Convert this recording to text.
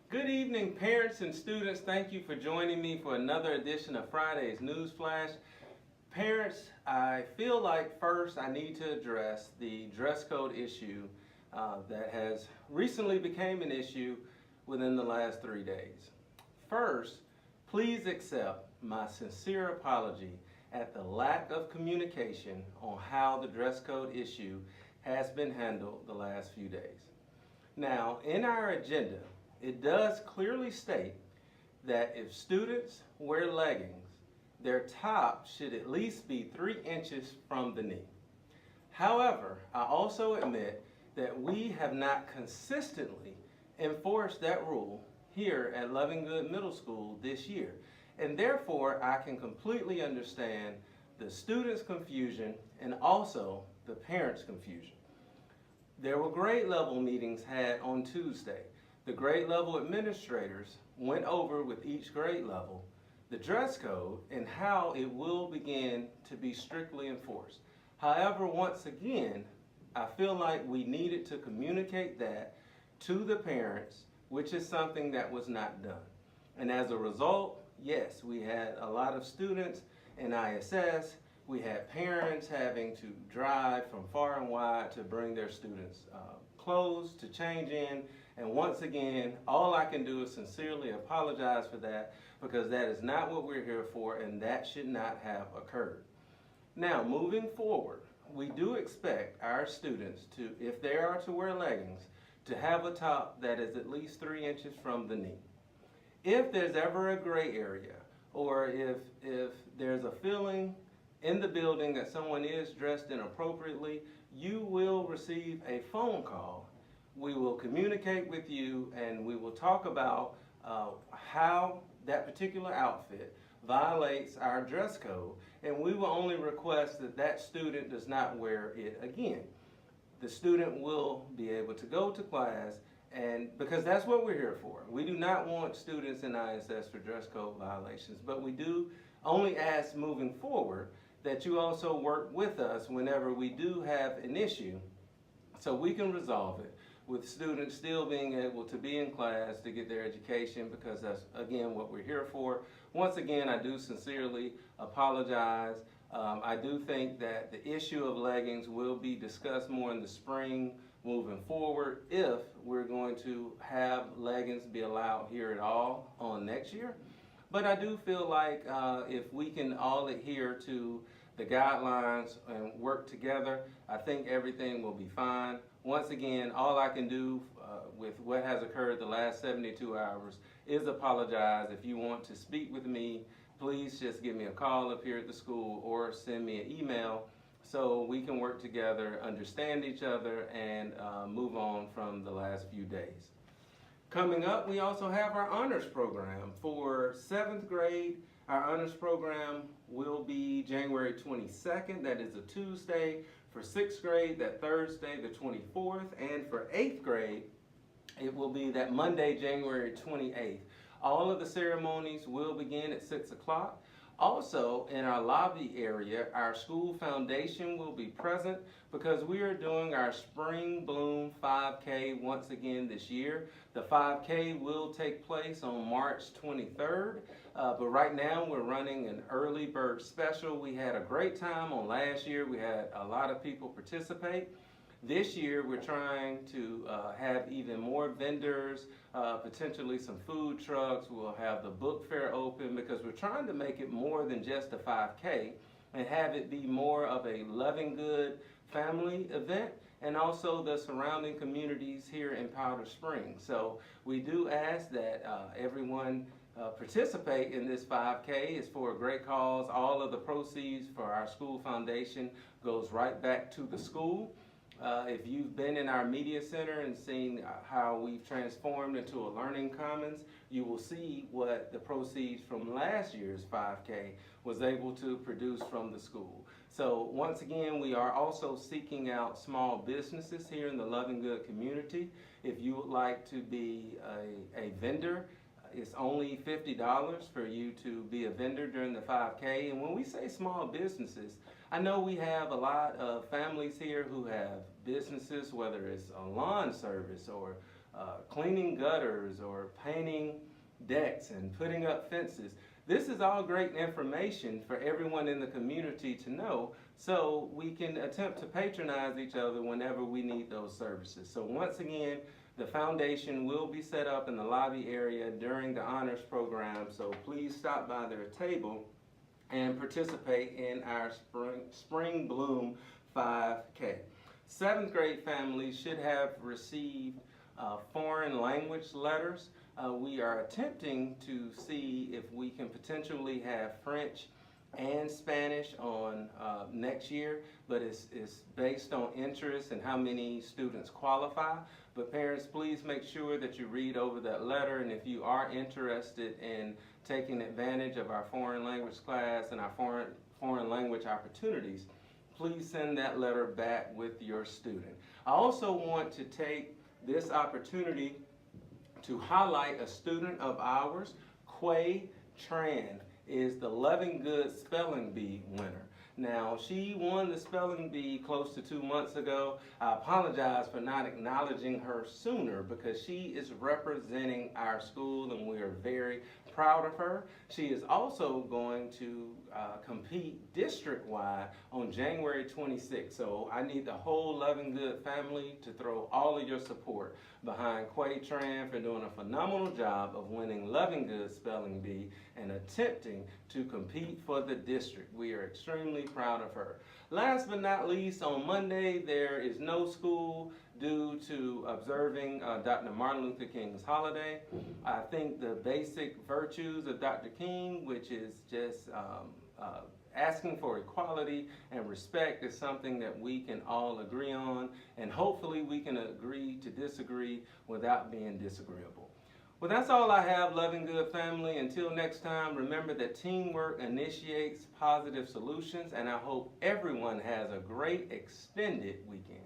Good evening, parents and students. Thank you for joining me for another edition of Friday's News Flash. Parents, I feel like first I need to address the dress code issue that has recently become an issue within the last 3 days. First, please accept my sincere apology at the lack of communication on how the dress code issue has been handled the last few days. Now, in our agenda, it does clearly state that if students wear leggings, their top should at least be 3 inches from the knee. However, I also admit that we have not consistently enforced that rule here at Loving Good Middle School this year. And therefore, I can completely understand the students' confusion and also the parents' confusion. There were grade level meetings had on Tuesday. The grade level administrators went over with each grade level the dress code and how it will begin to be strictly enforced. However, once again, I feel like we needed to communicate that to the parents, which is something that was not done. And as a result, yes, we had a lot of students in ISS. We had parents having to drive from far and wide to bring their students clothes to change in. And once again, all I can do is sincerely apologize for that, because that is not what we're here for, and that should not have occurred. Now, moving forward, we do expect our students to, if they are to wear leggings, to have a top that is at least 3 inches from the knee. If there's ever a gray area, or if there's a feeling in the building that someone is dressed inappropriately, you will receive a phone call. We will communicate with you, and we will talk about how that particular outfit violates our dress code, and we will only request that that student does not wear it again. The student will be able to go to class, and because that's what we're here for. We do not want students in ISS for dress code violations, but we do only ask moving forward that you also work with us whenever we do have an issue so we can resolve it with students still being able to be in class to get their education, because that's, again, what we're here for. Once again, I do sincerely apologize. I do think that the issue of leggings will be discussed more in the spring moving forward, if we're going to have leggings be allowed here at all on next year. But I do feel like if we can all adhere to the guidelines and work together, I think everything will be fine. Once again, all I can do with what has occurred the last 72 hours is apologize. If you want to speak with me, please just give me a call up here at the school or send me an email so we can work together, understand each other, and move on from the last few days. Coming up, we also have our honors program. For 7th grade, our honors program will be January 22nd, that is a Tuesday. For 6th grade, that Thursday, the 24th. And for 8th grade, it will be that Monday, January 28th. All of the ceremonies will begin at 6 o'clock. Also, in our lobby area, our school foundation will be present because we are doing our Spring Bloom 5K once again this year. The 5K will take place on March 23rd, but right now we're running an early bird special. We had a great time on last year. We had a lot of people participate. This year, we're trying to have even more vendors, potentially some food trucks. We'll have the book fair open because we're trying to make it more than just a 5K and have it be more of a Loving Good family event, and also the surrounding communities here in Powder Springs. So we do ask that everyone participate in this 5K. It's for a great cause. All of the proceeds for our school foundation goes right back to the school. If you've been in our media center and seen how we've transformed into a learning commons, you will see what the proceeds from last year's 5K was able to produce from the school. So once again, we are also seeking out small businesses here in the Loving Good community. If you would like to be a vendor, it's only $50 for you to be a vendor during the 5K. And when we say small businesses, I know we have a lot of families here who have businesses, whether it's a lawn service or cleaning gutters or painting decks and putting up fences. This is all great information for everyone in the community to know, so we can attempt to patronize each other whenever we need those services. So once again, the foundation will be set up in the lobby area during the honors program, so please stop by their table and participate in our Spring Bloom 5K. 7th grade families should have received foreign language letters. We are attempting to see if we can potentially have French and Spanish on next year, but it's based on interest and how many students qualify. But parents, please make sure that you read over that letter, and if you are interested in taking advantage of our foreign language class and our foreign language opportunities, please send that letter back with your student. I also want to take this opportunity to highlight a student of ours. Quay Tran is the Loving Good Spelling Bee winner. Now, she won the spelling bee close to 2 months ago. I apologize for not acknowledging her sooner because she is representing our school and we are very proud of her. She is also going to compete district-wide on January 26th. So I need the whole Loving Good family to throw all of your support behind Quay Tran for doing a phenomenal job of winning Loving Good Spelling Bee and attempting to compete for the district. We are extremely proud of her. Last but not least, on Monday there is no school due to observing Dr. Martin Luther King's holiday. I think the basic virtues of Dr. King, which is just asking for equality and respect, is something that we can all agree on, and hopefully we can agree to disagree without being disagreeable. Well, that's all I have, Loving Good family. Until next time, remember that teamwork initiates positive solutions, and I hope everyone has a great extended weekend.